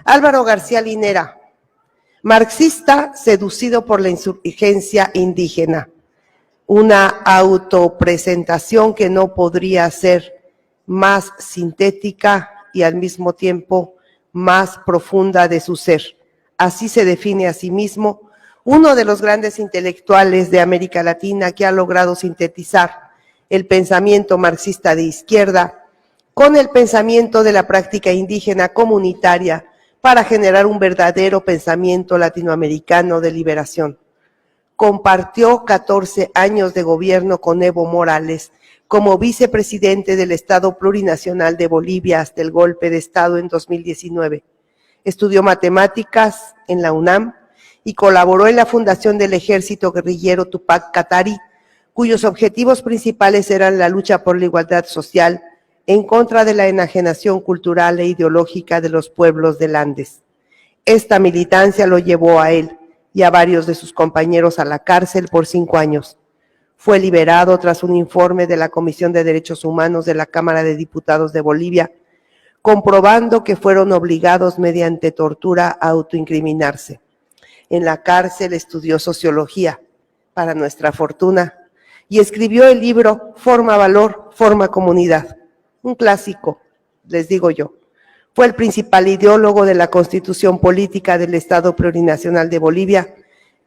Álvaro García Linera, marxista seducido por la insurgencia indígena, una autopresentación que no podría ser más sintética y al mismo tiempo más profunda de su ser. Así se define a sí mismo uno de los grandes intelectuales de América Latina que ha logrado sintetizar el pensamiento marxista de izquierda con el pensamiento de la práctica indígena comunitaria para generar un verdadero pensamiento latinoamericano de liberación. Compartió 14 años de gobierno con Evo Morales como vicepresidente del Estado Plurinacional de Bolivia hasta el golpe de Estado en 2019. Estudió matemáticas en la UNAM y colaboró en la fundación del ejército guerrillero Tupac Katari, cuyos objetivos principales eran la lucha por la igualdad social en contra de la enajenación cultural e ideológica de los pueblos del Andes. Esta militancia lo llevó a él y a varios de sus compañeros a la cárcel por 5 años. Fue liberado tras un informe de la Comisión de Derechos Humanos de la Cámara de Diputados de Bolivia, comprobando que fueron obligados mediante tortura a autoincriminarse. En la cárcel estudió sociología, para nuestra fortuna, y escribió el libro Forma Valor, Forma Comunidad, un clásico, les digo yo. Fue el principal ideólogo de la Constitución Política del Estado Plurinacional de Bolivia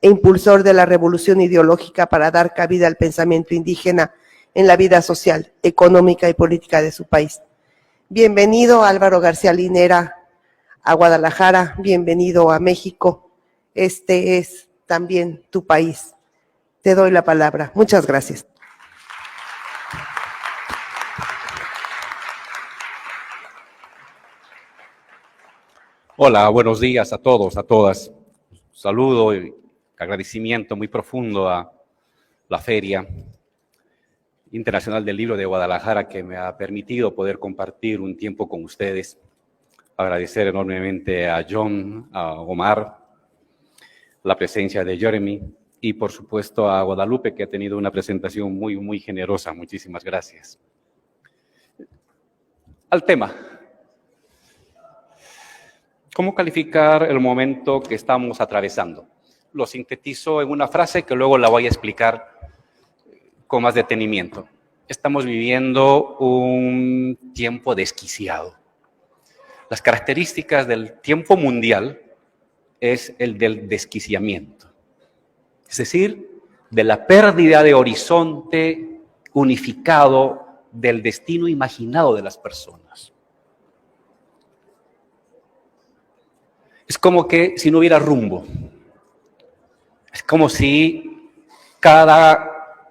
e impulsor de la revolución ideológica para dar cabida al pensamiento indígena en la vida social, económica y política de su país. Bienvenido, Álvaro García Linera, a Guadalajara, bienvenido a México. Este es también tu país. Te doy la palabra. Muchas gracias. Hola, buenos días a todos, a todas. Saludo y agradecimiento muy profundo a la Feria Internacional del Libro de Guadalajara que me ha permitido poder compartir un tiempo con ustedes. Agradecer enormemente a John, a Omar, la presencia de Jeremy y por supuesto a Guadalupe que ha tenido una presentación muy generosa. Muchísimas gracias. Al tema. ¿Cómo calificar el momento que estamos atravesando? Lo sintetizo en una frase que luego la voy a explicar con más detenimiento. Estamos viviendo un tiempo desquiciado. Las características del tiempo mundial es el del desquiciamiento. Es decir, de la pérdida de horizonte unificado del destino imaginado de las personas. Es como que si no hubiera rumbo. Es como si cada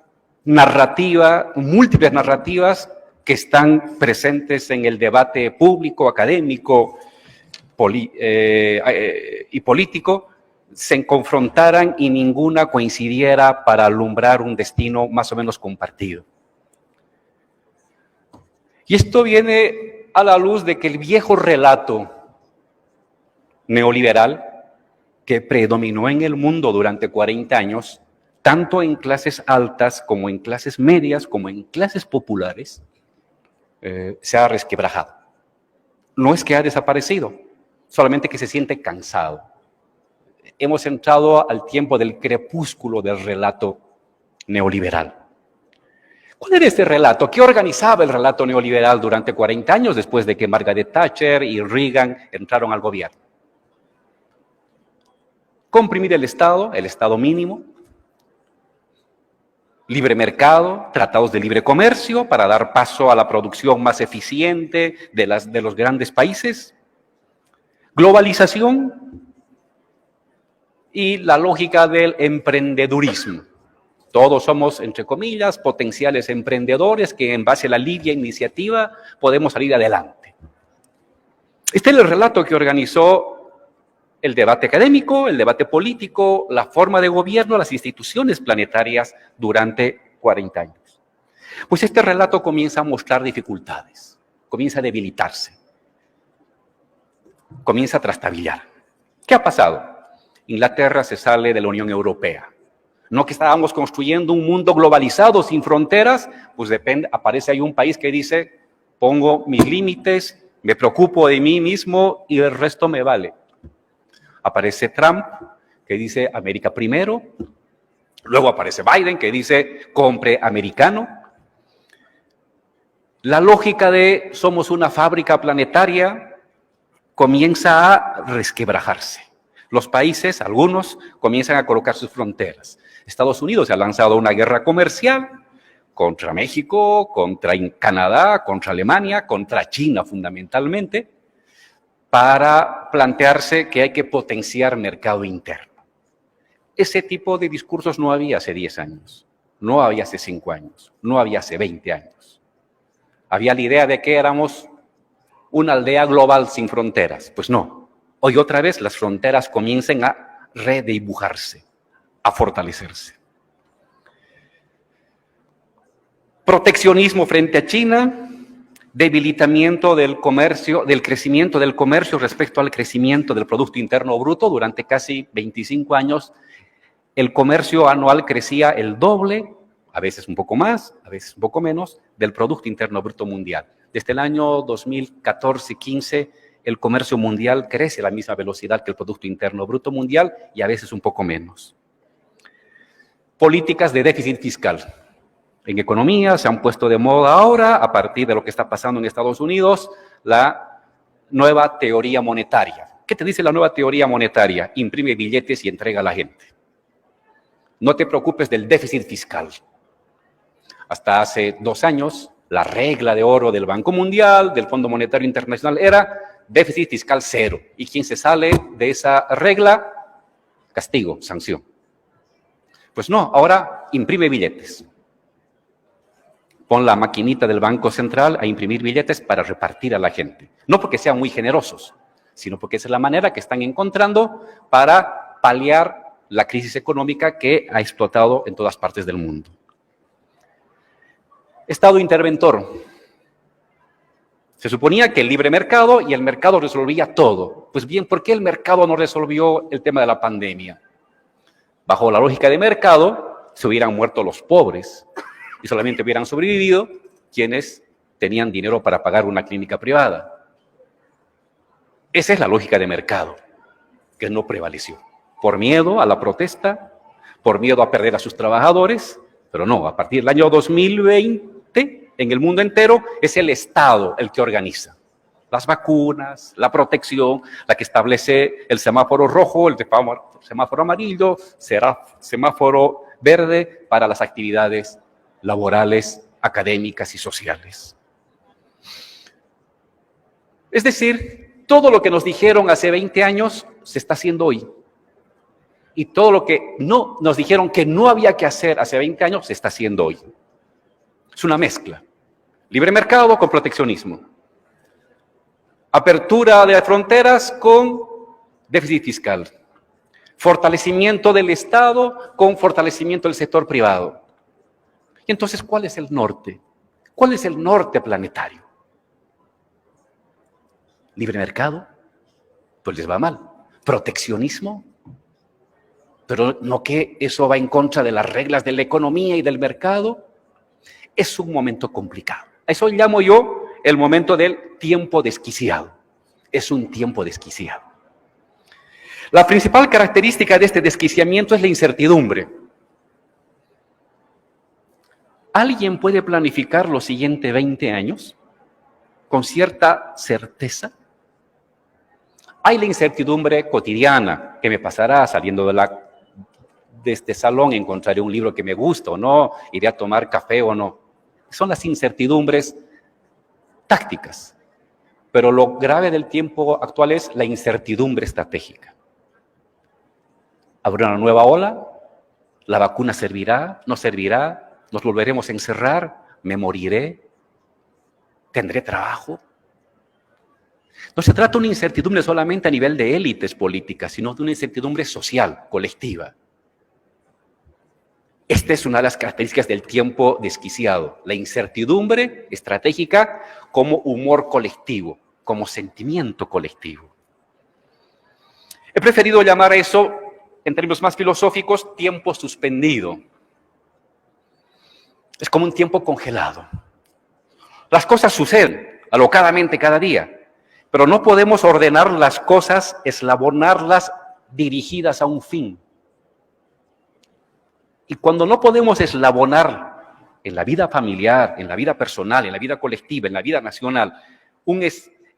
narrativa, múltiples narrativas que están presentes en el debate público, académico y político, se confrontaran y ninguna coincidiera para alumbrar un destino más o menos compartido. Y esto viene a la luz de que el viejo relato neoliberal que predominó en el mundo durante 40 años, tanto en clases altas como en clases medias, como en clases populares, se ha resquebrajado. No es que ha desaparecido, solamente que se siente cansado. Hemos entrado al tiempo del crepúsculo del relato neoliberal. ¿Cuál era este relato? ¿Qué organizaba el relato neoliberal durante 40 años después de que Margaret Thatcher y Reagan entraron al gobierno? Comprimir el Estado mínimo, libre mercado, tratados de libre comercio para dar paso a la producción más eficiente de los grandes países, globalización y la lógica del emprendedurismo. Todos somos, entre comillas, potenciales emprendedores que en base a la libre iniciativa podemos salir adelante. Este es el relato que organizó el debate académico, el debate político, la forma de gobierno, las instituciones planetarias durante 40 años. Pues este relato comienza a mostrar dificultades, comienza a debilitarse, comienza a trastabillar. ¿Qué ha pasado? Inglaterra se sale de la Unión Europea. No que estábamos construyendo un mundo globalizado sin fronteras, pues aparece ahí un país que dice, pongo mis límites Me preocupo de mí mismo y el resto me vale. Aparece Trump, que dice América primero. Luego aparece Biden, que dice compre americano. La lógica de somos una fábrica planetaria comienza a resquebrajarse. Los países, algunos, comienzan a colocar sus fronteras. Estados Unidos se ha lanzado una guerra comercial contra México, contra Canadá, contra Alemania, contra China fundamentalmente, para plantearse que hay que potenciar mercado interno. Ese tipo de discursos no había hace 10 años, no había hace 5 años, no había hace 20 años. Había la idea de que éramos una aldea global sin fronteras. Pues no. Hoy otra vez las fronteras comienzan a redibujarse, a fortalecerse. Proteccionismo frente a China, debilitamiento del comercio, del crecimiento del comercio respecto al crecimiento del Producto Interno Bruto. Durante casi 25 años, el comercio anual crecía el doble, a veces un poco más, a veces un poco menos, del Producto Interno Bruto mundial. Desde el año 2014-15, el comercio mundial crece a la misma velocidad que el Producto Interno Bruto mundial y a veces un poco menos. Políticas de déficit fiscal. En economía se han puesto de moda ahora, a partir de lo que está pasando en Estados Unidos, la nueva teoría monetaria. ¿Qué te dice la nueva teoría monetaria? Imprime billetes y entrega a la gente. No te preocupes del déficit fiscal. Hasta hace 2 años, la regla de oro del Banco Mundial, del Fondo Monetario Internacional, era déficit fiscal cero. Y quien se sale de esa regla, castigo, sanción. Pues no, ahora imprime billetes. Pon la maquinita del Banco Central a imprimir billetes para repartir a la gente. No porque sean muy generosos, sino porque esa es la manera que están encontrando para paliar la crisis económica que ha explotado en todas partes del mundo. Estado interventor. Se suponía que el libre mercado y el mercado resolvía todo. Pues bien, ¿por qué el mercado no resolvió el tema de la pandemia? Bajo la lógica de mercado, se hubieran muerto los pobres y solamente hubieran sobrevivido quienes tenían dinero para pagar una clínica privada. Esa es la lógica de mercado, que no prevaleció. Por miedo a la protesta, por miedo a perder a sus trabajadores, pero no, a partir del año 2020, en el mundo entero, es el Estado el que organiza las vacunas, la protección, la que establece el semáforo rojo, el semáforo amarillo, semáforo verde para las actividades laborales, académicas y sociales. Es decir, todo lo que nos dijeron hace 20 años se está haciendo hoy. Y todo lo que no nos dijeron que no había que hacer hace 20 años se está haciendo hoy. Es una mezcla. Libre mercado con proteccionismo. Apertura de fronteras con déficit fiscal. Fortalecimiento del Estado con fortalecimiento del sector privado. Y entonces, ¿cuál es el norte? ¿Cuál es el norte planetario? ¿Libre mercado? Pues les va mal. ¿Proteccionismo? Pero no que eso va en contra de las reglas de la economía y del mercado. Es un momento complicado. Eso llamo yo el momento del tiempo desquiciado. Es un tiempo desquiciado. La principal característica de este desquiciamiento es la incertidumbre. ¿Alguien puede planificar los siguientes 20 años con cierta certeza? Hay la incertidumbre cotidiana. ¿Qué me pasará saliendo de este salón? ¿Encontraré un libro que me gusta o no? ¿Iré a tomar café o no? Son las incertidumbres tácticas. Pero lo grave del tiempo actual es la incertidumbre estratégica. ¿Habrá una nueva ola? ¿La vacuna servirá? ¿No servirá? ¿Nos volveremos a encerrar? ¿Me moriré? ¿Tendré trabajo? No se trata de una incertidumbre solamente a nivel de élites políticas, sino de una incertidumbre social, colectiva. Esta es una de las características del tiempo desquiciado, la incertidumbre estratégica como humor colectivo, como sentimiento colectivo. He preferido llamar a eso, en términos más filosóficos, tiempo suspendido. Es como un tiempo congelado. Las cosas suceden alocadamente cada día, Pero no podemos ordenar las cosas, eslabonarlas dirigidas a un fin. Y cuando no podemos eslabonar en la vida familiar, en la vida personal, en la vida colectiva, en la vida nacional,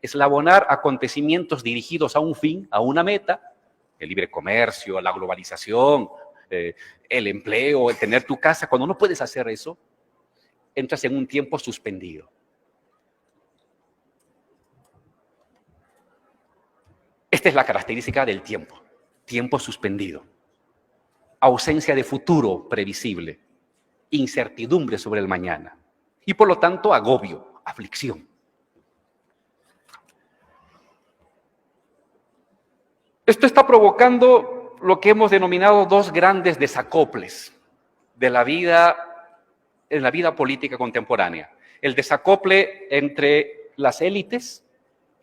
eslabonar acontecimientos dirigidos a un fin, a una meta, el libre comercio, la globalización, el empleo, el tener tu casa, cuando no puedes hacer eso, entras en un tiempo suspendido. Esta es la característica del tiempo, tiempo suspendido. Ausencia de futuro previsible, incertidumbre sobre el mañana y por lo tanto agobio, aflicción. Esto está provocando lo que hemos denominado dos grandes desacoples de la vida, en la vida política contemporánea. El desacople entre las élites,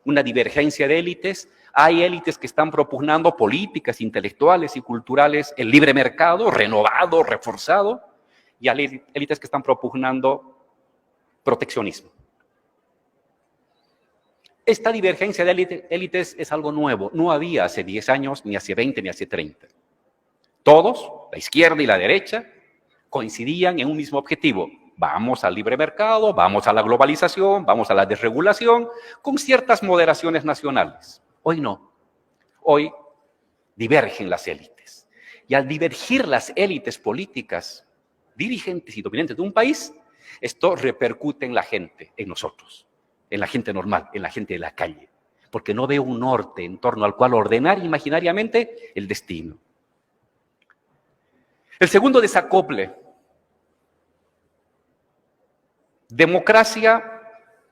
una divergencia de élites. Hay élites que están propugnando políticas intelectuales y culturales, el libre mercado renovado, reforzado, y hay élites que están propugnando proteccionismo. Esta divergencia de élites es algo nuevo, no había hace 10 años, ni hace 20, ni hace 30. Todos, la izquierda y la derecha, coincidían en un mismo objetivo. Vamos al libre mercado, vamos a la globalización, vamos a la desregulación, con ciertas moderaciones nacionales. Hoy no. Hoy divergen las élites. Y al divergir las élites políticas, dirigentes y dominantes de un país, esto repercute en la gente, en nosotros, en la gente normal, en la gente de la calle. Porque no veo un norte en torno al cual ordenar imaginariamente el destino. El segundo desacople. Democracia,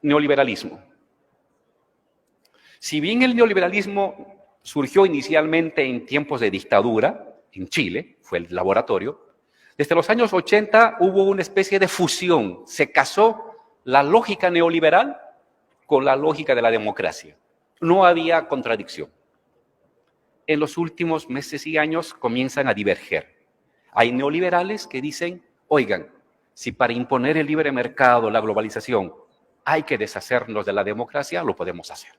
neoliberalismo. Si bien el neoliberalismo surgió inicialmente en tiempos de dictadura, en Chile, fue el laboratorio, desde los años 80 hubo una especie de fusión. Se casó la lógica neoliberal con la lógica de la democracia. No había contradicción. En los últimos meses y años comienzan a diverger. Hay neoliberales que dicen, oigan, si para imponer el libre mercado, la globalización, hay que deshacernos de la democracia, lo podemos hacer.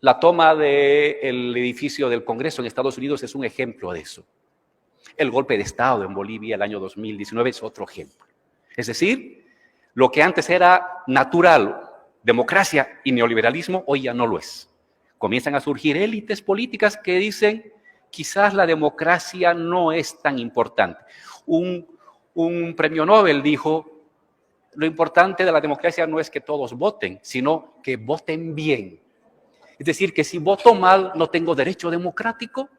La toma del edificio del Congreso en Estados Unidos es un ejemplo de eso. El golpe de Estado en Bolivia el año 2019 es otro ejemplo. Es decir, lo que antes era natural, democracia y neoliberalismo, hoy ya no lo es. Comienzan a surgir élites políticas que dicen, quizás la democracia no es tan importante. Un premio Nobel dijo, lo importante de la democracia no es que todos voten, sino que voten bien. Es decir, que si voto mal, ¿no tengo derecho democrático?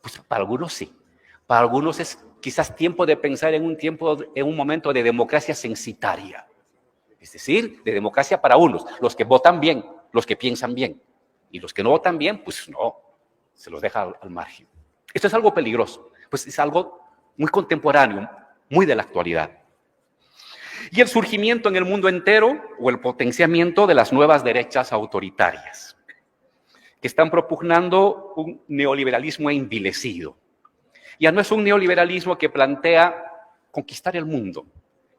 Pues para algunos sí. Para algunos es quizás tiempo de pensar en un momento de democracia censitaria. Es decir, de democracia para unos, los que votan bien, los que piensan bien. Y los que no votan bien, pues no, se los deja al margen. Esto es algo peligroso, pues es algo muy contemporáneo, muy de la actualidad. Y el surgimiento en el mundo entero, o el potenciamiento de las nuevas derechas autoritarias, que están propugnando un neoliberalismo envilecido. Ya no es un neoliberalismo que plantea conquistar el mundo,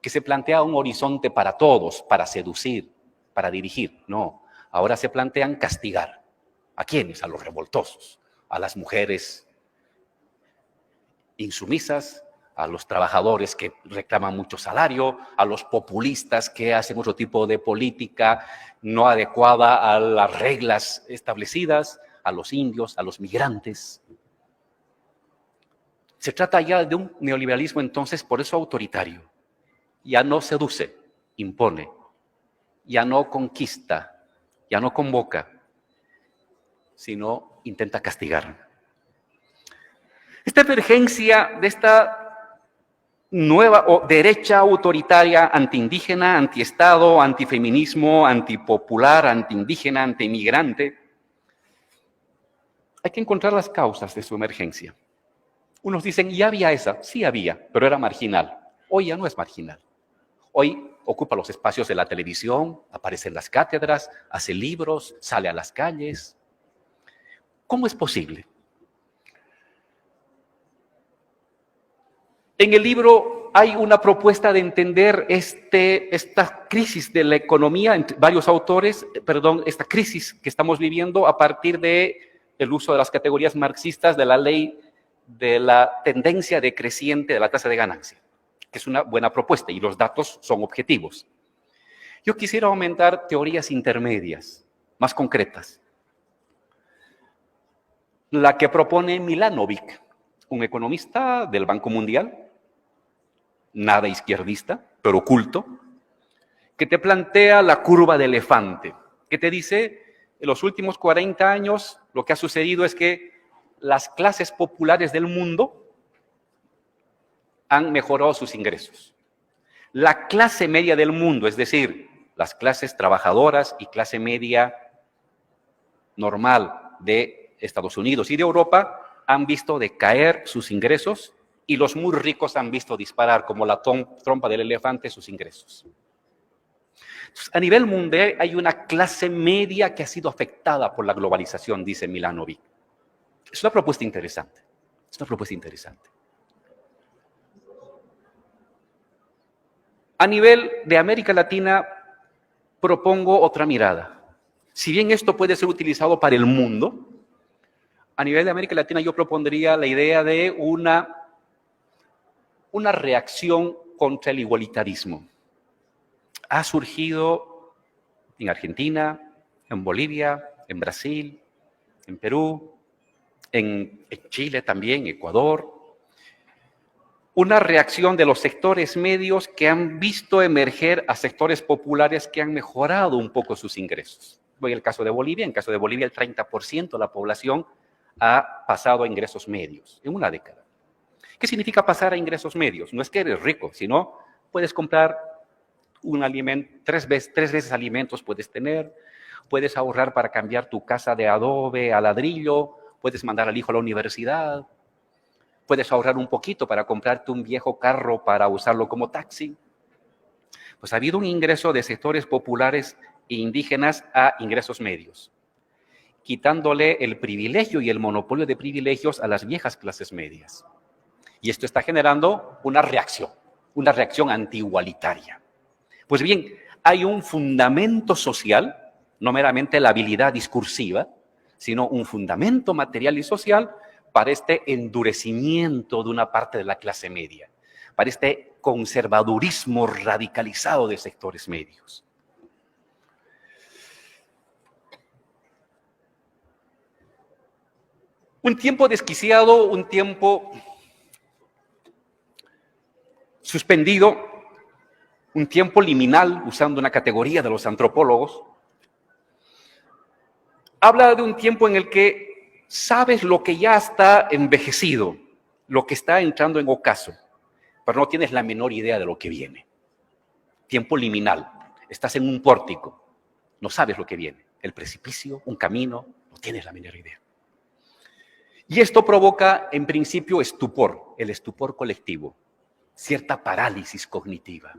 que se plantea un horizonte para todos, para seducir, para dirigir. No, ahora se plantean castigar. ¿A quiénes? A los revoltosos, a las mujeres insumisas, a los trabajadores que reclaman mucho salario, a los populistas que hacen otro tipo de política no adecuada a las reglas establecidas, a los indios, a los migrantes. Se trata ya de un neoliberalismo entonces por eso autoritario. Ya no seduce, impone, ya no conquista, ya no convoca, sino intenta castigar. Esta emergencia de esta nueva o derecha autoritaria, antiindígena, antiestado, antifeminismo, antipopular, antiindígena, antiinmigrante, hay que encontrar las causas de su emergencia. Unos dicen, ya había esa, sí había, pero era marginal. Hoy ya no es marginal. Hoy ocupa los espacios de la televisión, aparece en las cátedras, hace libros, sale a las calles. ¿Cómo es posible? En el libro hay una propuesta de entender esta crisis de la economía, entre varios autores, esta crisis que estamos viviendo a partir del uso de las categorías marxistas de la ley de la tendencia decreciente de la tasa de ganancia, que es una buena propuesta y los datos son objetivos. Yo quisiera aumentar teorías intermedias, más concretas. La que propone Milanovic, un economista del Banco Mundial, nada izquierdista, pero culto, que te plantea la curva de elefante, que te dice, en los últimos 40 años lo que ha sucedido es que las clases populares del mundo han mejorado sus ingresos. La clase media del mundo, es decir, las clases trabajadoras y clase media normal de Estados Unidos y de Europa, han visto decaer sus ingresos y los muy ricos han visto disparar, como la trompa del elefante, sus ingresos. Entonces, a nivel mundial hay una clase media que ha sido afectada por la globalización, dice Milanovic. Es una propuesta interesante. Es una propuesta interesante. A nivel de América Latina, propongo otra mirada. Si bien esto puede ser utilizado para el mundo, a nivel de América Latina yo propondría la idea de una reacción contra el igualitarismo. Ha surgido en Argentina, en Bolivia, en Brasil, en Perú, en Chile también, Ecuador, una reacción de los sectores medios que han visto emerger a sectores populares que han mejorado un poco sus ingresos. Voy al caso de Bolivia. En el caso de Bolivia, el 30% de la población ha pasado a ingresos medios en una década. ¿Qué significa pasar a ingresos medios? No es que eres rico, sino puedes comprar un alimento, tres veces alimentos puedes tener, puedes ahorrar para cambiar tu casa de adobe a ladrillo, puedes mandar al hijo a la universidad, puedes ahorrar un poquito para comprarte un viejo carro para usarlo como taxi. Pues ha habido un ingreso de sectores populares e indígenas a ingresos medios, quitándole el privilegio y el monopolio de privilegios a las viejas clases medias. Y esto está generando una reacción anti-igualitaria. Pues bien, hay un fundamento social, no meramente la habilidad discursiva, sino un fundamento material y social para este endurecimiento de una parte de la clase media, para este conservadurismo radicalizado de sectores medios. Un tiempo desquiciado, un tiempo suspendido, un tiempo liminal, usando una categoría de los antropólogos, habla de un tiempo en el que sabes lo que ya está envejecido, lo que está entrando en ocaso, pero no tienes la menor idea de lo que viene. Tiempo liminal, estás en un pórtico, no sabes lo que viene, el precipicio, un camino, no tienes la menor idea. Y esto provoca, en principio, estupor, el estupor colectivo, cierta parálisis cognitiva.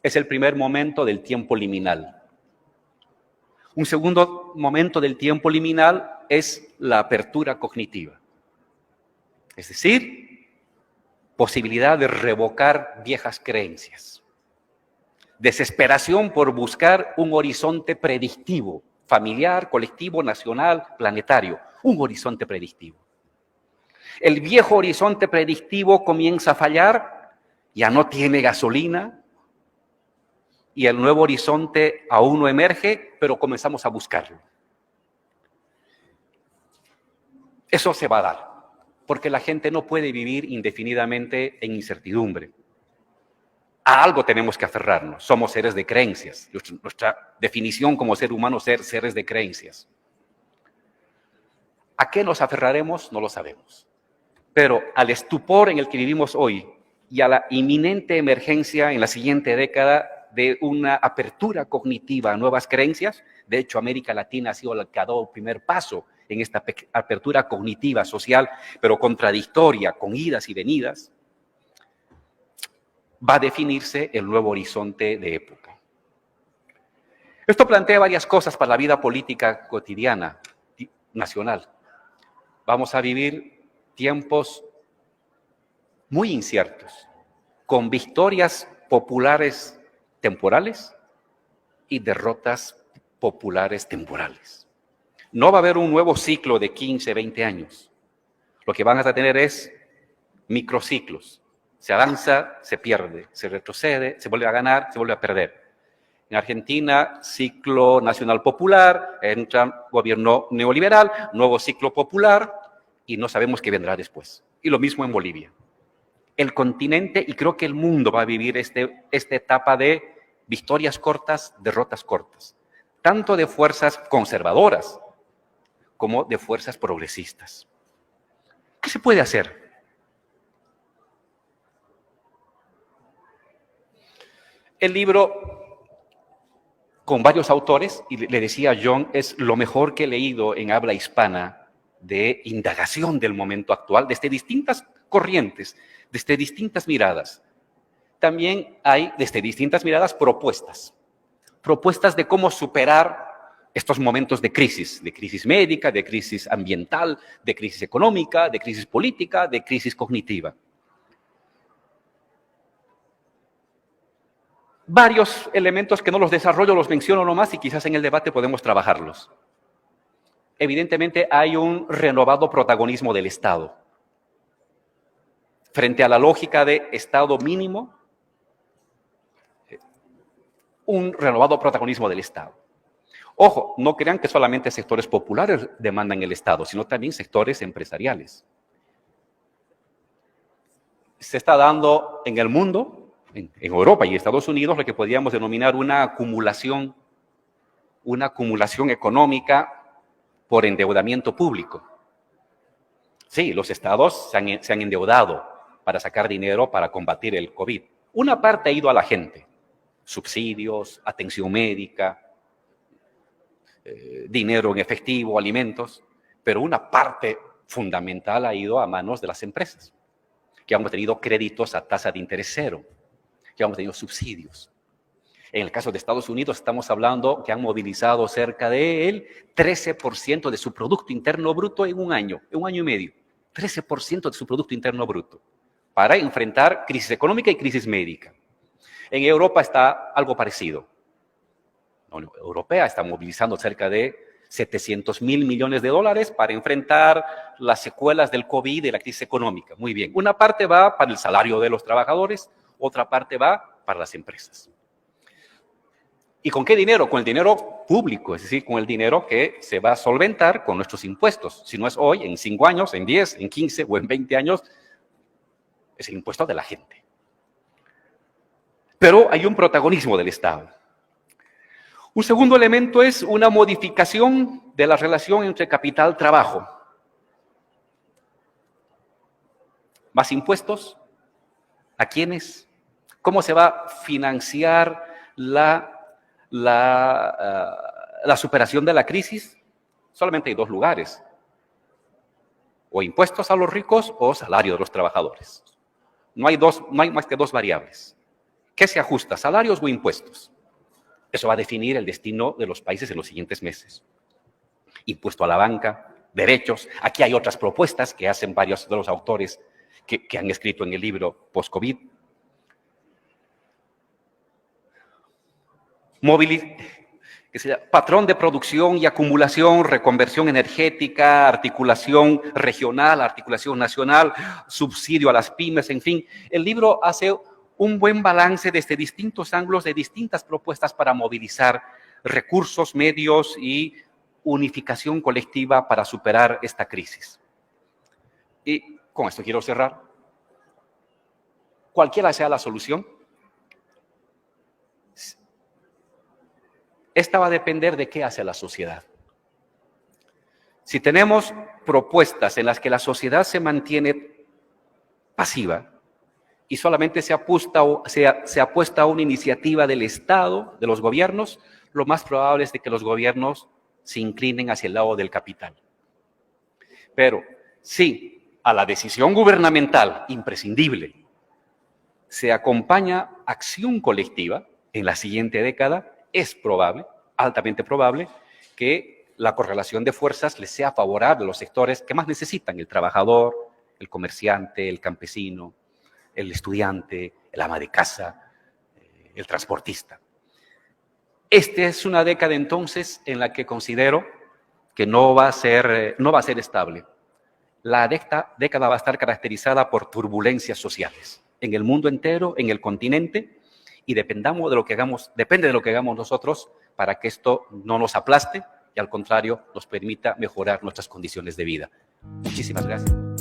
Es el primer momento del tiempo liminal. Un segundo momento del tiempo liminal es la apertura cognitiva. Es decir, posibilidad de revocar viejas creencias. Desesperación por buscar un horizonte predictivo, familiar, colectivo, nacional, planetario. Un horizonte predictivo. El viejo horizonte predictivo comienza a fallar, ya no tiene gasolina, y el nuevo horizonte aún no emerge, pero comenzamos a buscarlo. Eso se va a dar, porque la gente no puede vivir indefinidamente en incertidumbre. A algo tenemos que aferrarnos, somos seres de creencias. Nuestra definición como ser humano es ser seres de creencias. ¿A qué nos aferraremos? No lo sabemos. Pero al estupor en el que vivimos hoy y a la inminente emergencia en la siguiente década de una apertura cognitiva a nuevas creencias, de hecho América Latina ha sido la que ha dado el primer paso en esta apertura cognitiva social, pero contradictoria, con idas y venidas, va a definirse el nuevo horizonte de época. Esto plantea varias cosas para la vida política cotidiana, nacional. Vamos a vivir tiempos muy inciertos, con victorias populares temporales y derrotas populares temporales. No va a haber un nuevo ciclo de 15, 20 años. Lo que van a tener es microciclos. Se avanza, se pierde, se retrocede, se vuelve a ganar, se vuelve a perder. En Argentina, ciclo nacional popular, entra gobierno neoliberal, nuevo ciclo popular y no sabemos qué vendrá después. Y lo mismo en Bolivia. El continente y creo que el mundo va a vivir esta etapa de victorias cortas, derrotas cortas, tanto de fuerzas conservadoras como de fuerzas progresistas. ¿Qué se puede hacer? El libro, con varios autores, y le decía a John, es lo mejor que he leído en habla hispana de indagación del momento actual, desde distintas corrientes, desde distintas miradas. También hay, desde distintas miradas, propuestas de cómo superar estos momentos de crisis médica, de crisis ambiental, de crisis económica, de crisis política, de crisis cognitiva. Varios elementos que no los desarrollo, los menciono nomás y quizás en el debate podemos trabajarlos. Evidentemente hay un renovado protagonismo del Estado. Frente a la lógica de Estado mínimo, un renovado protagonismo del Estado. Ojo, no crean que solamente sectores populares demandan el Estado, sino también sectores empresariales. Se está dando en el mundo, en Europa y en Estados Unidos, lo que podríamos denominar una acumulación económica por endeudamiento público. Sí, los estados se han endeudado para sacar dinero para combatir el COVID. Una parte ha ido a la gente, subsidios, atención médica, dinero en efectivo, alimentos, pero una parte fundamental ha ido a manos de las empresas, que han tenido créditos a tasa de interés cero, que han tenido subsidios. En el caso de Estados Unidos estamos hablando que han movilizado cerca del 13% de su Producto Interno Bruto en un año y medio. 13% de su Producto Interno Bruto para enfrentar crisis económica y crisis médica. En Europa está algo parecido. La Unión Europea está movilizando cerca de 700.000 millones de dólares para enfrentar las secuelas del COVID y de la crisis económica. Muy bien. Una parte va para el salario de los trabajadores, otra parte va para las empresas. ¿Y con qué dinero? Con el dinero público, es decir, con el dinero que se va a solventar con nuestros impuestos. Si no es hoy, en 5 años, en 10, en 15 o en 20 años, es el impuesto de la gente. Pero hay un protagonismo del Estado. Un segundo elemento es una modificación de la relación entre capital-trabajo. ¿Más impuestos? ¿A quiénes? ¿Cómo se va a financiar la superación de la crisis? Solamente hay 2 lugares. O impuestos a los ricos o salario de los trabajadores. No hay más que 2 variables. ¿Qué se ajusta, salarios o impuestos? Eso va a definir el destino de los países en los siguientes meses. Impuesto a la banca, derechos. Aquí hay otras propuestas que hacen varios de los autores que han escrito en el libro Post-COVID. Patrón de producción y acumulación, reconversión energética, articulación regional, articulación nacional, subsidio a las pymes, en fin. El libro hace un buen balance desde distintos ángulos de distintas propuestas para movilizar recursos, medios y unificación colectiva para superar esta crisis. Y con esto quiero cerrar. Cualquiera sea la solución, esta va a depender de qué hace la sociedad. Si tenemos propuestas en las que la sociedad se mantiene pasiva y solamente se apuesta a una iniciativa del Estado, de los gobiernos, lo más probable es de que los gobiernos se inclinen hacia el lado del capital. Pero si a la decisión gubernamental imprescindible se acompaña acción colectiva en la siguiente década, es probable, altamente probable, que la correlación de fuerzas les sea favorable a los sectores que más necesitan, el trabajador, el comerciante, el campesino, el estudiante, el ama de casa, el transportista. Esta es una década entonces en la que considero que no va a ser estable. La década va a estar caracterizada por turbulencias sociales en el mundo entero, en el continente, y depende de lo que hagamos nosotros para que esto no nos aplaste y al contrario nos permita mejorar nuestras condiciones de vida. Muchísimas gracias.